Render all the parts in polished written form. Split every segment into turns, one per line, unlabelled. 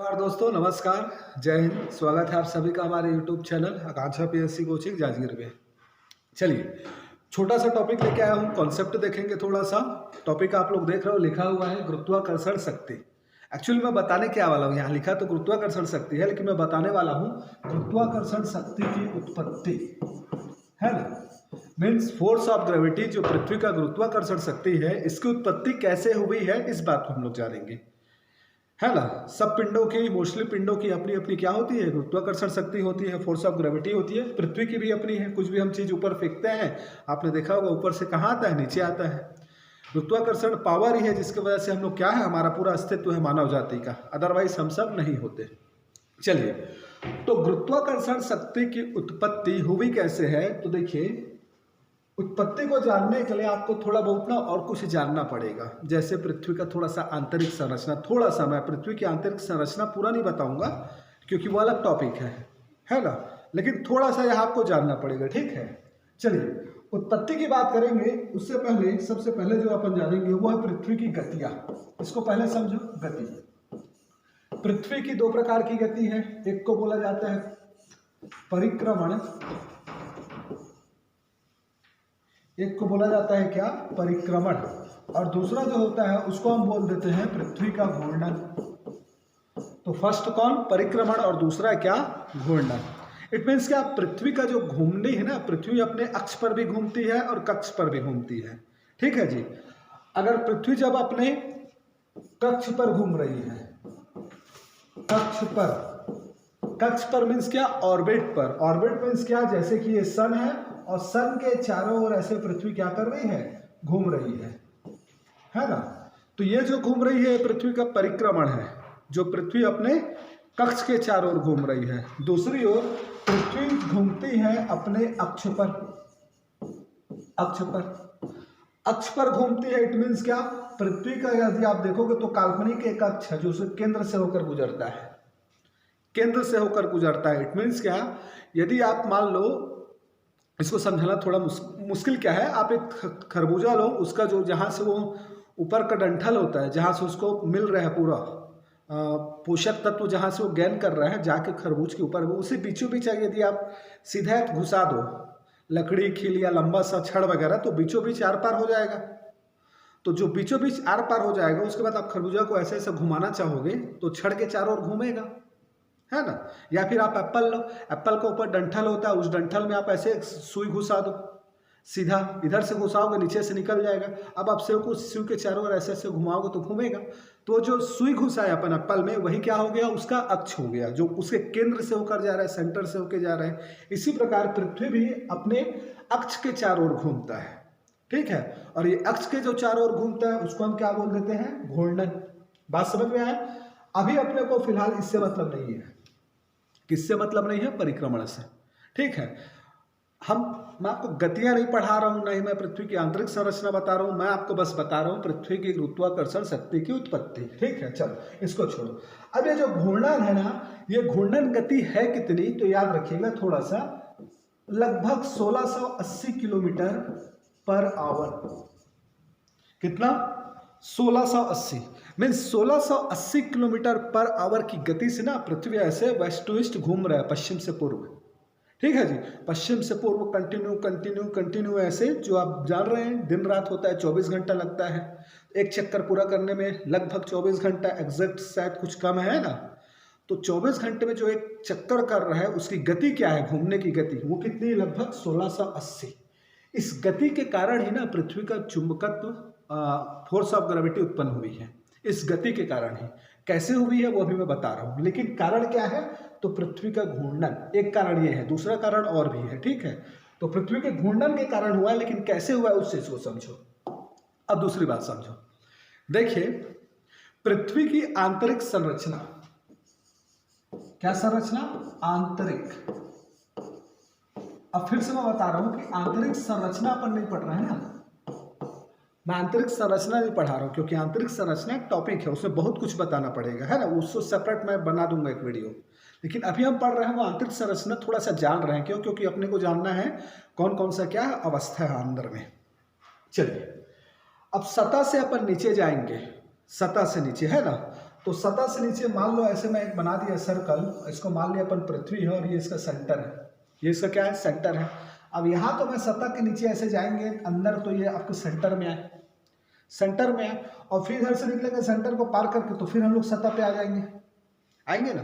नमस्कार दोस्तों, नमस्कार, जय हिंद। स्वागत है आप सभी का हमारे YouTube चैनल आकांक्षा पीएससी कोचिंग जांजगीर में। चलिए, छोटा सा टॉपिक लेके आया हूँ, कॉन्सेप्ट देखेंगे थोड़ा सा। टॉपिक आप लोग देख रहे हो, लिखा हुआ है गुरुत्वाकर्षण शक्ति। एक्चुअली मैं बताने क्या वाला हूँ, यहाँ लिखा तो गुरुत्वाकर्षण शक्ति है, लेकिन मैं बताने वाला हूँ गुरुत्वाकर्षण शक्ति की उत्पत्ति, है ना। मीन्स फोर्स ऑफ ग्रेविटी, जो पृथ्वी का गुरुत्वाकर्षण शक्ति है, इसकी उत्पत्ति कैसे हुई है, इस बात को हम लोग जानेंगे, है ना। सब पिंडों की, मोस्टली पिंडों की अपनी अपनी क्या होती है, गुरुत्वाकर्षण शक्ति होती है, फोर्स ऑफ ग्रेविटी होती है। पृथ्वी की भी अपनी है। कुछ भी हम चीज ऊपर फेंकते हैं, आपने देखा होगा ऊपर से कहाँ आता है, नीचे आता है। गुरुत्वाकर्षण पावर ही है जिसकी वजह से हम लोग क्या है, हमारा पूरा अस्तित्व है मानव जाति का, अदरवाइज हम सब नहीं होते। चलिए, तो गुरुत्वाकर्षण शक्ति की उत्पत्ति हुई कैसे है, तो देखिए, उत्पत्ति को जानने के लिए आपको थोड़ा बहुत ना और कुछ जानना पड़ेगा। जैसे पृथ्वी का थोड़ा सा आंतरिक संरचना, थोड़ा सा मैं पृथ्वी की आंतरिक संरचना पूरा नहीं बताऊंगा क्योंकि वो अलग टॉपिक है ना। लेकिन थोड़ा सा यहाँ आपको जानना पड़ेगा, ठीक है। चलिए, उत्पत्ति की बात करेंगे उससे पहले सबसे पहले जो अपन जानेंगे वो है पृथ्वी की गतियां। इसको पहले समझो, गति। पृथ्वी की दो प्रकार की गति है, एक को बोला जाता है परिक्रमण, एक को बोला जाता है क्या, परिक्रमण, और दूसरा जो होता है उसको हम बोल देते हैं पृथ्वी का घूर्णन। तो फर्स्ट कौन, परिक्रमण, और दूसरा क्या, घूर्णन। इट मीन्स क्या, पृथ्वी का जो घूमनी है ना, पृथ्वी अपने अक्ष पर भी घूमती है और कक्ष पर भी घूमती है, ठीक है जी। अगर पृथ्वी जब अपने कक्ष पर घूम रही है, कक्ष पर मीन्स क्या, ऑर्बिट पर। ऑर्बिट मीन्स क्या, जैसे कि ये सन है और सन के चारों ओर ऐसे पृथ्वी क्या कर रही है, घूम रही है ना। तो ये जो घूम रही है पृथ्वी का परिक्रमण है, जो पृथ्वी अपने कक्ष के चारों ओर घूम रही है। दूसरी ओर पृथ्वी घूमती है अपने अक्ष पर घूमती है। इट मीन्स क्या, पृथ्वी का यदि आप देखोगे तो काल्पनिक एक अक्ष है जो उसे केंद्र से होकर गुजरता है, इट मीन्स क्या, यदि आप मान लो, इसको समझना थोड़ा मुश्किल क्या है, आप एक खरबूजा लो, उसका जो जहाँ से वो ऊपर का डंठल होता है, जहाँ से उसको मिल रहा है पूरा पोषक तत्व, जहाँ से वो गेन कर रहा है जाके खरबूज के ऊपर, वो उसी बीचों बीच यदि आप सीधा घुसा दो लकड़ी, खील या लंबा सा छड़ वगैरह, तो बीचों बीच आर पार हो जाएगा। तो जो बीचों बीच आर पार हो जाएगा, उसके बाद आप खरबूजा को ऐसे ऐसे घुमाना चाहोगे तो छड़ के चारों ओर घूमेगा, है ना। या फिर आप एप्पल लो, एप्पल के ऊपर डंठल होता है, उस डंठल में आप ऐसे सुई घुसा दो, सीधा इधर से घुसाओगे नीचे से निकल जाएगा। अब आप सेव को सुई के चारों ओर ऐसे ऐसे घुमाओगे तो घूमेगा। तो जो सुई घुसा है अपन एप्पल में, वही क्या हो गया, उसका अक्ष हो गया, जो उसके केंद्र से होकर जा रहा है, सेंटर से होकर जा रहा है। इसी प्रकार पृथ्वी भी अपने अक्ष के चारों ओर घूमता है, ठीक है। और ये अक्ष के जो चारों ओर घूमता है उसको हम क्या बोल देते हैं, घूर्णन। बात समझ में आया। अभी अपने को फिलहाल इससे मतलब नहीं है, किससे मतलब नहीं है, परिक्रमण से, ठीक है। मैं आपको गतियां नहीं पढ़ा रहा हूं, ना ही मैं पृथ्वी की आंतरिक संरचना बता रहा हूं, मैं आपको बस बता रहा हूं पृथ्वी की गुरुत्वाकर्षण शक्ति की उत्पत्ति, ठीक है। चलो इसको छोड़ो। अब ये जो घूर्णन है ना, ये घूर्णन गति है कितनी, तो याद रखिएगा थोड़ा सा, लगभग 1680 किलोमीटर पर आवर। कितना, 1680, मीन्स 1680 किलोमीटर पर आवर की गति से ना पृथ्वी ऐसे वेस्ट टू ईस्ट घूम रहा है, पश्चिम से पूर्व, ठीक है जी। पश्चिम से पूर्व कंटिन्यू ऐसे, जो आप जान रहे हैं दिन रात होता है, 24 घंटा लगता है एक चक्कर पूरा करने में, लगभग 24 घंटा, एग्जैक्ट शायद कुछ कम है ना। तो 24 घंटे में जो एक चक्कर कर रहा है उसकी गति क्या है, घूमने की गति, वो कितनी, लगभग 1680। इस गति के कारण ही ना पृथ्वी का चुंबकत्व, फोर्स ऑफ ग्रेविटी उत्पन्न हुई है। इस गति के कारण ही, कैसे हुई है वो अभी मैं बता रहा हूं, लेकिन कारण क्या है, तो पृथ्वी का घूर्णन एक कारण ये है, दूसरा कारण और भी है, ठीक है। तो पृथ्वी के घूर्णन के कारण हुआ है, लेकिन कैसे हुआ है उस चीज को समझो। अब दूसरी बात समझो, देखिए पृथ्वी की आंतरिक संरचना, क्या संरचना, आंतरिक। अब फिर से मैं बता रहा हूं कि आंतरिक संरचना अपन नहीं पढ़ रहे हैं ना, मैं आंतरिक संरचना नहीं पढ़ा रहा हूँ, क्योंकि आंतरिक संरचना एक टॉपिक है, उसमें बहुत कुछ बताना पड़ेगा, है ना। उसको सेपरेट मैं बना दूंगा एक वीडियो, लेकिन अभी हम पढ़ रहे हैं वो आंतरिक संरचना, थोड़ा सा जान रहे हैं। क्यों, क्योंकि अपने को जानना है कौन कौन सा क्या अवस्था है अंदर में। चलिए, अब सतह से अपन नीचे जाएंगे, सतह से नीचे, है ना। तो सतह से नीचे मान लो ऐसे मैं एक बना दिया सर्कल, इसको मान लिया अपन पृथ्वी है और ये इसका सेंटर है, ये इसका क्या है, सेंटर है। अब यहाँ तो मैं सतह के नीचे ऐसे जाएंगे अंदर, तो ये आपके सेंटर में आए, सेंटर में आए, और फिर इधर से निकलेंगे सेंटर को पार करके, तो फिर हम लोग सतह पे आ जाएंगे, आएंगे ना।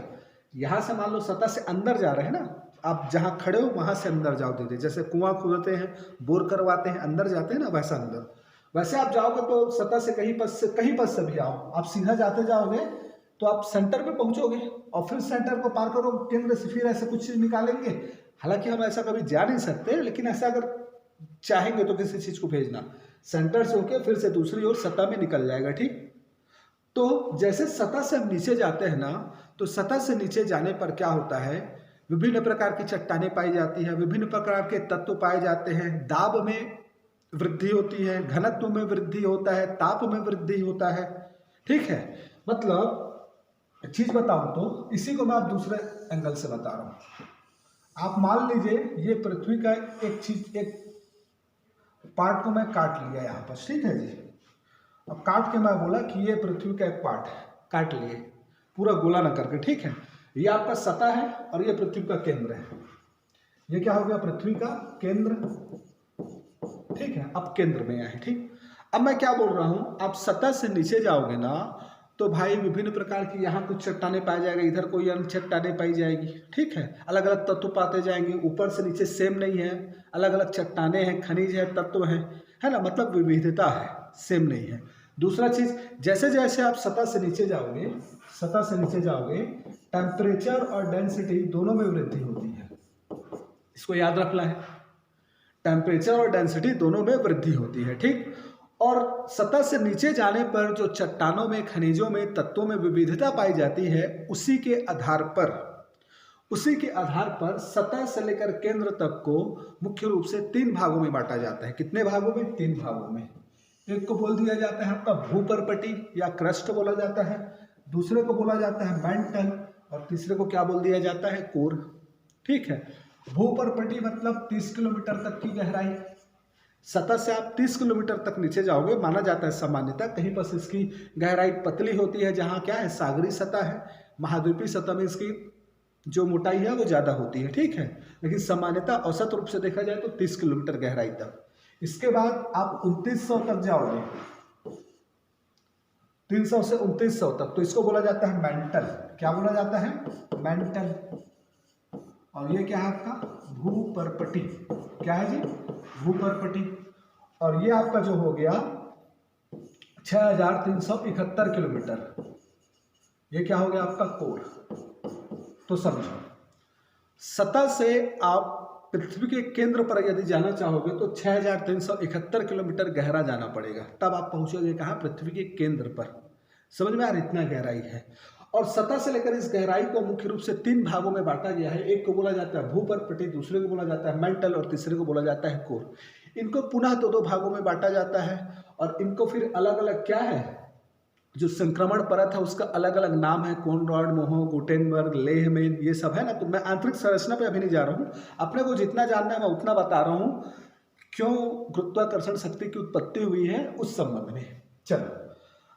यहाँ से मान लो सतह से अंदर जा रहे हैं ना, आप जहाँ खड़े हो वहाँ से अंदर जाओ दीजिए, जैसे कुआं खोदते हैं, बोर करवाते हैं, अंदर जाते हैं ना, वैसा अंदर। वैसे आप जाओगे तो सतह से कहीं पद से भी आओ, आप सीधा जाते जाओगे तो आप सेंटर पे पहुंचोगे, और फिर सेंटर को पार करो, केंद्र से फिर ऐसे कुछ चीज निकालेंगे। हालांकि हम ऐसा कभी जा नहीं सकते, लेकिन ऐसा अगर चाहेंगे तो किसी चीज को भेजना, सेंटर से होके फिर से दूसरी ओर सतह में निकल जाएगा, ठीक। तो जैसे सतह से हम नीचे जाते हैं ना, तो सतह से नीचे जाने पर क्या होता है, विभिन्न प्रकार की चट्टानें पाई जाती हैं, विभिन्न प्रकार के तत्व पाए जाते हैं, दाब में वृद्धि होती है, घनत्व में वृद्धि होता है, ताप में वृद्धि होता है, ठीक है। मतलब चीज बताऊं तो इसी को मैं आप दूसरे एंगल से बता रहा हूं। आप मान लीजिए ये पृथ्वी का एक पार्ट को मैं काट लिया यहाँ पर, ठीक है जी। अब काट के मैं बोला कि ये पृथ्वी का एक पार्ट है, काट लिए पूरा गोला ना करके, ठीक है। ये आपका सतह है और ये पृथ्वी का केंद्र है, ये क्या हो गया, पृथ्वी का केंद्र, ठीक है। अब केंद्र में आए, ठीक। अब मैं क्या बोल रहा हूं, आप सतह से नीचे जाओगे ना, तो भाई विभिन्न प्रकार की यहाँ कुछ चट्टानें पाई जाएगी, इधर कोई अन्य चट्टानें पाई जाएगी, ठीक है। अलग अलग तत्व पाते जाएंगे, ऊपर से नीचे सेम नहीं है, अलग अलग चट्टानें हैं, खनिज है, तत्व है ना, मतलब विविधता है, सेम नहीं है। दूसरा चीज, जैसे जैसे आप सतह से नीचे जाओगे टेम्परेचर और डेंसिटी दोनों में वृद्धि होती है, इसको याद रखना है, टेम्परेचर और डेंसिटी दोनों में वृद्धि होती है, ठीक। और सतह से नीचे जाने पर जो चट्टानों में, खनिजों में, तत्वों में विविधता पाई जाती है, उसी के आधार पर सतह से लेकर केंद्र तक को मुख्य रूप से 3 भागों में बांटा जाता है। कितने भागों में, 3 भागों में। एक को बोल दिया जाता है आपका भूपर्पटी या क्रस्ट बोला जाता है, दूसरे को बोला जाता है मैंटल, और तीसरे को क्या बोल दिया जाता है, कोर, ठीक है। भूपर्पटी मतलब 30 किलोमीटर तक की गहराई, सतह से आप 30 किलोमीटर तक नीचे जाओगे, माना जाता है सामान्यतः, कहीं पर इसकी गहराई पतली होती है, जहाँ क्या है, सागरी सतह है, महाद्वीपीय सतह में इसकी जो मोटाई है वो ज़्यादा होती है, ठीक है। लेकिन सामान्यतः औसत रूप से देखा जाए तो 30 किलोमीटर गहराई तक। इसके बाद आप 2900 तक जाओगे, 300 से 2900 तक, तो इसको बोला जाता है मैंटल। क्या बोला जाता है, मैंटल। और ये क्या है आपका, भूपर्पटी। क्या है जी, भूपर्पटी। और ये आपका जो हो गया 6371 किलोमीटर, ये क्या हो गया आपका, कोर। तो समझो, सतह से आप पृथ्वी के केंद्र पर यदि जाना चाहोगे तो 6371 किलोमीटर गहरा जाना पड़ेगा, तब आप पहुंचोगे कहाँ, पृथ्वी के केंद्र पर। समझ में आ रहा, इतना गहराई है। और सतह से लेकर इस गहराई को मुख्य रूप से 3 भागों में बांटा गया है। एक को बोला जाता है भूपर्पटी, दूसरे को बोला जाता है मैंटल, और तीसरे को बोला जाता है कोर। इनको पुनः 2-2 भागों में बांटा जाता है, और इनको फिर अलग अलग क्या है, जो संक्रमण परत है उसका अलग अलग नाम है, कोनराड, मोहो, गुटेनबर्ग, लेहमैन, ये सब है ना। तो मैं आंतरिक संरचना पे अभी नहीं जा रहा हूँ, अपने को जितना जानना है मैं उतना बता रहा हूँ, क्यों गुरुत्वाकर्षण शक्ति की उत्पत्ति हुई है उस संबंध में। चलो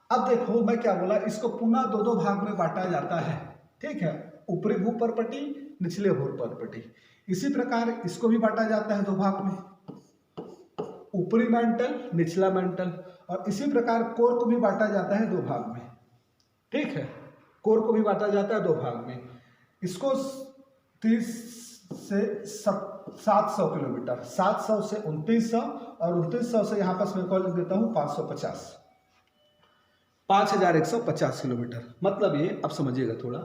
अब देखो मैं क्या बोला, इसको पुनः 2-2 भाग में बांटा जाता है, ठीक है। ऊपरी भूपर्पटी, निचले भूपर्पटी। इसी प्रकार इसको भी बांटा जाता है 2 भाग में, ऊपरी मेंटल, निचला मेंटल। और इसी प्रकार कोर को भी बांटा जाता है 2 भाग में, ठीक है। कोर को भी बांटा जाता है 2 भाग में। इसको 30 से 700 किलोमीटर, 700 से 2900, और 2900 से यहाँ पर मैं कॉल लिख देता हूँ 550, 5150 किलोमीटर। मतलब ये, अब समझिएगा थोड़ा,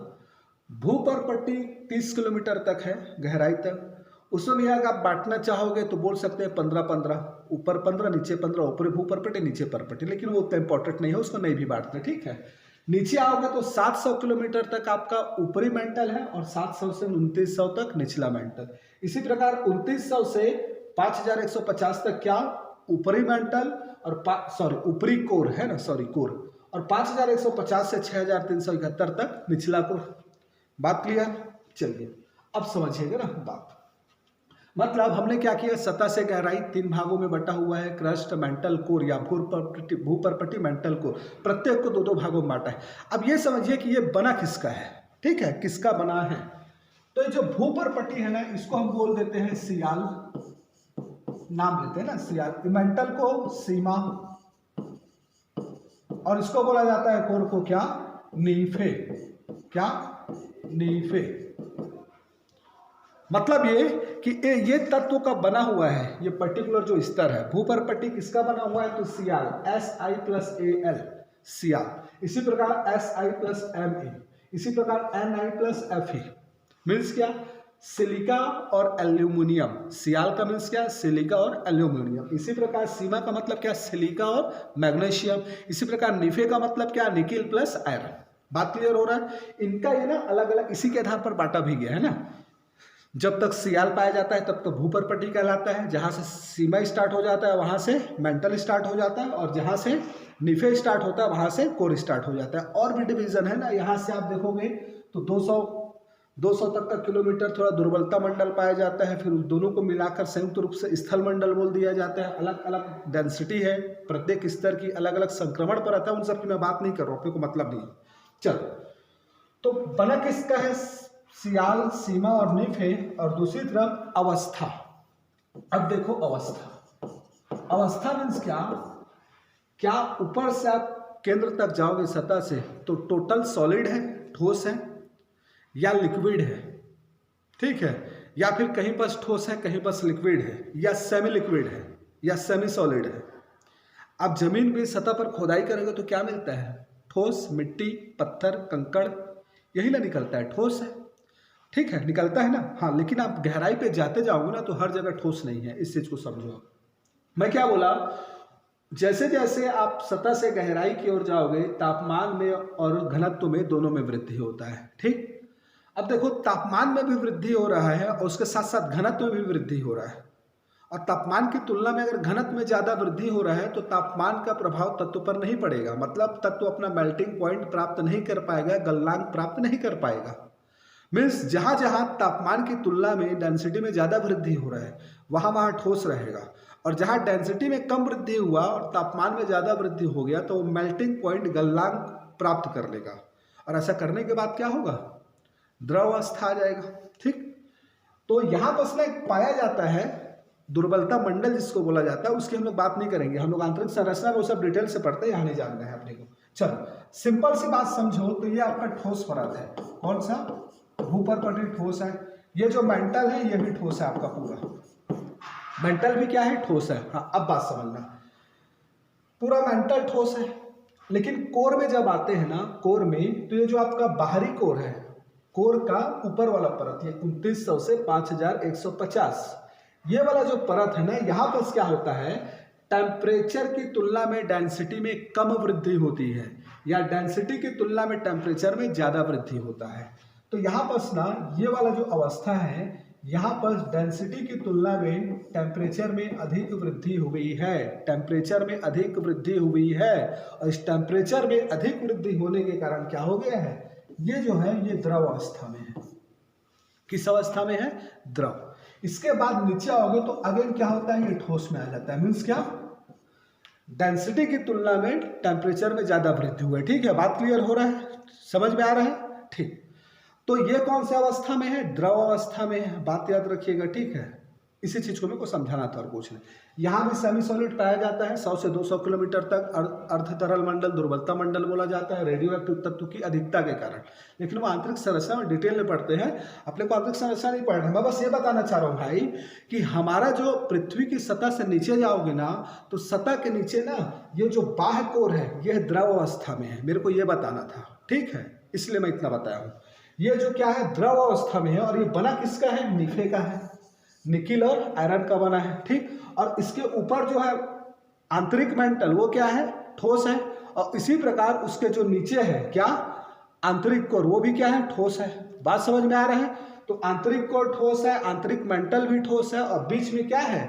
भूपर्पटी 30 किलोमीटर तक है गहराई तक। उसमें भी अगर आप बांटना चाहोगे तो बोल सकते हैं 15-15, ऊपर 15 नीचे 15, ऊपरी भूपर्पटी नीचे परपटी, लेकिन वो उतना इंपॉर्टेंट नहीं है, उसको नहीं भी बांटते, ठीक है। नीचे आओगे तो 700 किलोमीटर तक आपका ऊपरी मेंटल है, और 700 से 2900 तक निचला मेंटल। इसी प्रकार 2900 से 5150 तक क्या, ऊपरी मेंटल, और ऊपरी कोर है ना, कोर। और 5150 से 6371 तक निचला कोर। बात क्लियर, चलिए अब समझिएगा ना बात। मतलब हमने क्या किया, सतह से गहराई 3 भागों में बटा हुआ है, क्रस्ट, मेंटल कोर या भूपर्पटी मेंटल कोर, प्रत्येक को 2-2 भागों में बांटा है। अब ये समझिए कि ये बना किसका है, ठीक है, किसका बना है। तो ये जो भूपर्पटी है ना, इसको हम बोल देते हैं सियाल, नाम लेते हैं ना सियाल, मेंटल को सीमा, और इसको बोला जाता है कोर को क्या, नीफे, क्या, नीफे। मतलब ये कि ये तत्व का बना हुआ है, ये पर्टिकुलर जो स्तर है, भूपर्पटी किसका बना हुआ है, तो सियाल, Si+Al, सियाल। इसी प्रकार Si+Ma, इसी प्रकार Ni+Fe, मीन्स क्या, सिलिका और एल्यूमिनियम। सियाल का मीन्स क्या, सिलिका और एल्यूमिनियम। इसी प्रकार सीमा का मतलब क्या, सिलिका और मैग्नीशियम। इसी प्रकार निफे का मतलब क्या, निकिल प्लस आयरन। बात क्लियर हो रहा है। इनका ये ना अलग अलग इसी के आधार पर बांटा भी गया है ना। जब तक सियाल पाया जाता है तब तक भूपर्पटी कहलाता है, जहाँ से सीमा स्टार्ट हो जाता है वहाँ से मेंटल स्टार्ट हो जाता है, और जहाँ से निफे स्टार्ट होता है वहाँ से कोर स्टार्ट हो जाता है। और भी डिवीजन है ना, यहाँ से आप देखोगे तो 200 तक का किलोमीटर थोड़ा दुर्बलता मंडल पाया जाता है, फिर उस दोनों को मिलाकर संयुक्त रूप से स्थल मंडल बोल दिया जाता है। अलग अलग डेंसिटी है, प्रत्येक स्तर की अलग अलग संक्रमण पर आता है, उन सब की मैं बात नहीं कर रहा हूँ, अपने को मतलब नहीं है। चलो, तो बना किसका है, सियाल, सीमा और निफे, और दूसरी तरफ अवस्था। अब देखो अवस्था, अवस्था मीन्स क्या, क्या ऊपर से आप केंद्र तक जाओगे सतह से तो टोटल सॉलिड है, ठोस है, या लिक्विड है, ठीक है, या फिर कहीं पर ठोस है कहीं पर लिक्विड है, या सेमी लिक्विड है, या सेमी सॉलिड है। आप जमीन पे सतह पर खोदाई करेंगे तो क्या मिलता है, ठोस, मिट्टी, पत्थर, कंकड़, यही ना निकलता है, ठोस है, ठीक है, निकलता है ना। हाँ, लेकिन आप गहराई पे जाते जाओगे ना तो हर जगह ठोस नहीं है, इस चीज को समझो। मैं क्या बोला, जैसे जैसे आप सतह से गहराई की ओर जाओगे तापमान में और घनत्व में दोनों में वृद्धि होता है, ठीक। अब देखो तापमान में भी वृद्धि हो रहा है और उसके साथ साथ घनत्व में भी वृद्धि हो रहा है, और तापमान की तुलना में अगर घनत्व में ज्यादा वृद्धि हो रहा है तो तापमान का प्रभाव तत्व पर नहीं पड़ेगा, मतलब तत्व अपना मेल्टिंग पॉइंट प्राप्त नहीं कर पाएगा, गलनांक प्राप्त नहीं कर पाएगा। मीन्स जहां जहां तापमान की तुलना में डेंसिटी में ज्यादा वृद्धि हो रहा है वहां वहां ठोस रहेगा, और जहां डेंसिटी में कम वृद्धि हुआ और तापमान में ज्यादा वृद्धि हो गया तो मेल्टिंग पॉइंट गलनांक प्राप्त कर लेगा, और ऐसा करने के बाद क्या होगा, द्रव अवस्था आ जाएगा, ठीक। तो यहां बस ना एक पाया जाता है दुर्बलता मंडल जिसको बोला जाता है, उसकी हम लोग बात नहीं करेंगे, हम लोग आंतरिक संरचना वो सब डिटेल से पढ़ते हैं, यहाँ नहीं जानना है अपने को। चलो सिंपल सी बात समझो, तो ये आपका ठोस परत है, कौन सा, भूपर्पटी ठोस है। ये जो मेंटल है ये भी ठोस है आपका पूरा, मेंटल भी क्या है, ठोस है। हाँ, अब बात समझना, पूरा मेंटल ठोस है, लेकिन कोर में जब आते हैं ना, कोर में तो ये जो आपका बाहरी कोर है, कोर का ऊपर वाला परत, ये 2900 से 5150, ये वाला जो परत है ना, यहाँ पर क्या होता है, टेम्परेचर की तुलना में डेंसिटी में कम वृद्धि होती है, या डेंसिटी की तुलना में टेम्परेचर में ज्यादा वृद्धि होता है। तो यहाँ पर ना ये वाला जो अवस्था है, यहाँ पर डेंसिटी की तुलना में टेम्परेचर में अधिक वृद्धि हुई है, टेम्परेचर में अधिक वृद्धि हुई है, और इस टेम्परेचर में अधिक वृद्धि होने के कारण क्या हो गया है, ये जो है ये द्रव अवस्था में है। किस अवस्था में है, द्रव। इसके बाद नीचे आओगे तो अगेन क्या होता है, ये ठोस में आ जाता है। मीन्स क्या, डेंसिटी की तुलना में टेम्परेचर में ज्यादा वृद्धि हुई है, ठीक है, बात क्लियर हो रहा है, समझ में आ रहा है, ठीक। तो ये कौन सी अवस्था में है, द्रव अवस्था में है, बात याद रखिएगा, ठीक है। इसी चीज को मेरे को समझाना था और पूछना। यहाँ भी सेमी सॉलिड पाया जाता है 100 से 200 किलोमीटर तक, अर्ध तरल मंडल, दुर्बलता मंडल बोला जाता है रेडियो एक्टिव तत्व की अधिकता के कारण, लेकिन वो आंतरिक संरचना में डिटेल में पढ़ते हैं, अपने को आंतरिक संरचना नहीं पढ़ना। मैं बस ये बताना चाह रहा हूँ भाई कि हमारा जो पृथ्वी की सतह से नीचे जाओगे ना तो सतह के नीचे ना ये जो बाह्य कोर है यह द्रव अवस्था में है, मेरे को ये बताना था, ठीक है, इसलिए मैं इतना बताया हूँ। ये जो क्या है द्रव अवस्था में है, और ये बना किसका है, निफे का है, निकिल और आयरन का बना है, ठीक। और इसके ऊपर जो है आंतरिक मेंटल वो क्या है, ठोस है, और इसी प्रकार उसके जो नीचे है क्या, आंतरिक कोर, वो भी क्या है, ठोस है। बात समझ में आ रहा है। तो आंतरिक कोर ठोस है, आंतरिक मेंटल भी ठोस है, और बीच में क्या है,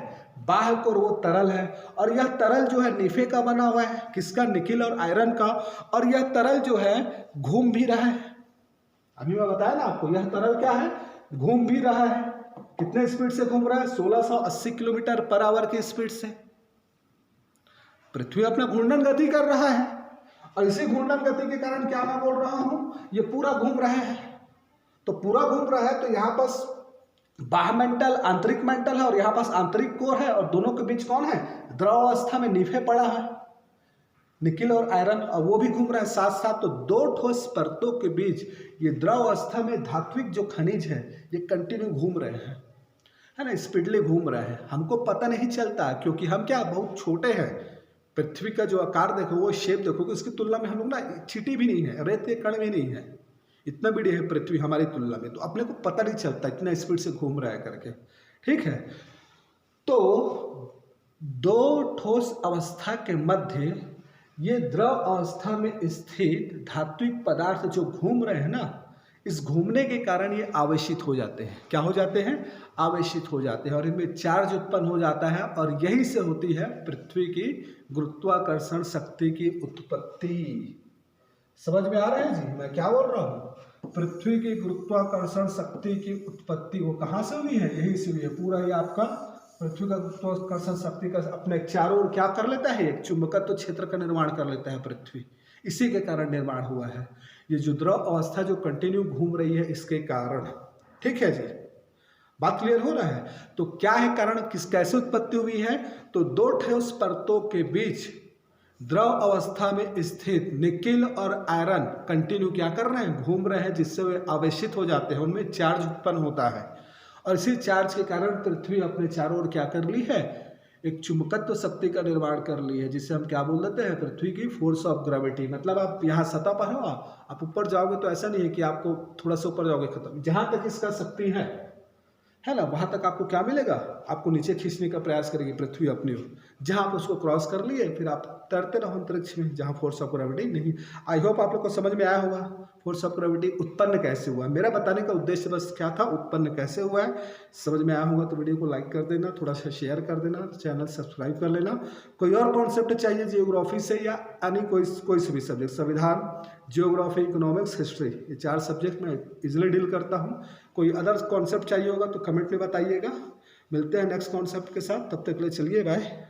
बाह्य कोर, वो तरल है। और यह तरल जो है निफे का बना हुआ है, किसका, निकिल और आयरन का। और यह तरल जो है घूम भी रहा है, अभी मैं बताया ना आपको, यह तरल क्या है, घूम भी रहा है, कितने स्पीड से घूम रहा है? 1680 किलोमीटर पर आवर की स्पीड से। पृथ्वी अपना घूर्णन गति कर रहा है और इसी घूर्णन गति के कारण क्या मैं बोल रहा हूं, ये पूरा घूम रहा है। तो पूरा घूम रहा है तो यहाँ पास बाह्य मेंटल, आंतरिक मेंटल है और यहाँ पास आंतरिक कोर है और दोनों के बीच कौन है? द्रव अवस्था में निफे पड़ा है, निकिल और आयरन, और वो भी घूम रहा है साथ साथ। तो दो ठोस परतों के बीच ये द्रव अवस्था में धात्विक जो खनिज है ये कंटिन्यू घूम रहे हैं, है ना, स्पीडली घूम रहे हैं। हमको पता नहीं चलता क्योंकि हम क्या बहुत छोटे हैं। पृथ्वी का जो आकार देखो, वो शेप देखो, उसकी तुलना में हम लोग ना चींटी भी नहीं है, रेत के कण भी नहीं है, इतना बड़ी है पृथ्वी हमारी तुलना में। तो अपने को पता नहीं चलता इतना स्पीड से घूम रहा है करके, ठीक है। तो दो ठोस अवस्था के मध्य ये द्रव अवस्था में स्थित धात्विक पदार्थ जो घूम रहे हैं ना, इस घूमने के कारण ये आवेशित हो जाते हैं। क्या हो जाते हैं? आवेशित हो जाते हैं और इनमें चार्ज उत्पन्न हो जाता है और यही से होती है पृथ्वी की गुरुत्वाकर्षण शक्ति की उत्पत्ति। समझ में आ रहा है जी मैं क्या बोल रहा हूँ? पृथ्वी की गुरुत्वाकर्षण शक्ति की उत्पत्ति वो कहाँ से हुई है? यही से हुई है। पूरा ये आपका पृथ्वी का गुरुत्वाकर्षण शक्ति का अपने चारों ओर क्या कर लेता है? एक चुंबकत्व क्षेत्र का निर्माण कर लेता है पृथ्वी, इसी के कारण निर्माण हुआ है। ये जो द्रव अवस्था जो कंटिन्यू घूम रही है इसके कारण, ठीक है जी, बात क्लियर हो रहा है? तो क्या है कारण, कैसे उत्पत्ति हुई है? तो दो ठोस परतों के बीच द्रव अवस्था में स्थित निकिल और आयरन कंटिन्यू क्या कर रहे हैं? घूम रहे हैं, जिससे वे आवेशित हो जाते हैं, उनमें चार्ज उत्पन्न होता है और इसी चार्ज के कारण पृथ्वी अपने चारों ओर क्या कर ली है? एक चुंबकत्व शक्ति का निर्माण कर ली है, जिसे हम क्या बोल देते हैं? पृथ्वी की फोर्स ऑफ ग्रेविटी। मतलब आप यहाँ सतह पर हो, आप ऊपर जाओगे तो ऐसा नहीं है कि आपको थोड़ा सा ऊपर जाओगे खत्म, जहाँ तक इसका शक्ति है ना, वहाँ तक आपको क्या मिलेगा? आपको नीचे खींचने का प्रयास करेगी पृथ्वी अपनी ओर। जहाँ आप उसको क्रॉस कर लिए फिर आप तैरते रहो अंतरिक्ष में, जहाँ फोर्स ऑफ ग्रेविटी नहीं। आई होप आप लोग को समझ में आया होगा फोर्स ऑफ ग्रेविटी उत्पन्न कैसे हुआ है। मेरा बताने का उद्देश्य बस क्या था, उत्पन्न कैसे हुआ है। समझ में आया होगा तो वीडियो को लाइक कर देना, थोड़ा सा शेयर कर देना, चैनल सब्सक्राइब कर लेना। कोई और कॉन्सेप्ट चाहिए जियोग्राफी से या यानी कोई से भी सब्जेक्ट, संविधान, जियोग्राफी, इकोनॉमिक्स, हिस्ट्री, ये 4 सब्जेक्ट में इजिली डील करता हूँ। कोई अदर कॉन्सेप्ट चाहिए होगा तो कमेंट में बताइएगा। मिलते हैं नेक्स्ट कॉन्सेप्ट के साथ, तब तक के लिए चलिए बाय।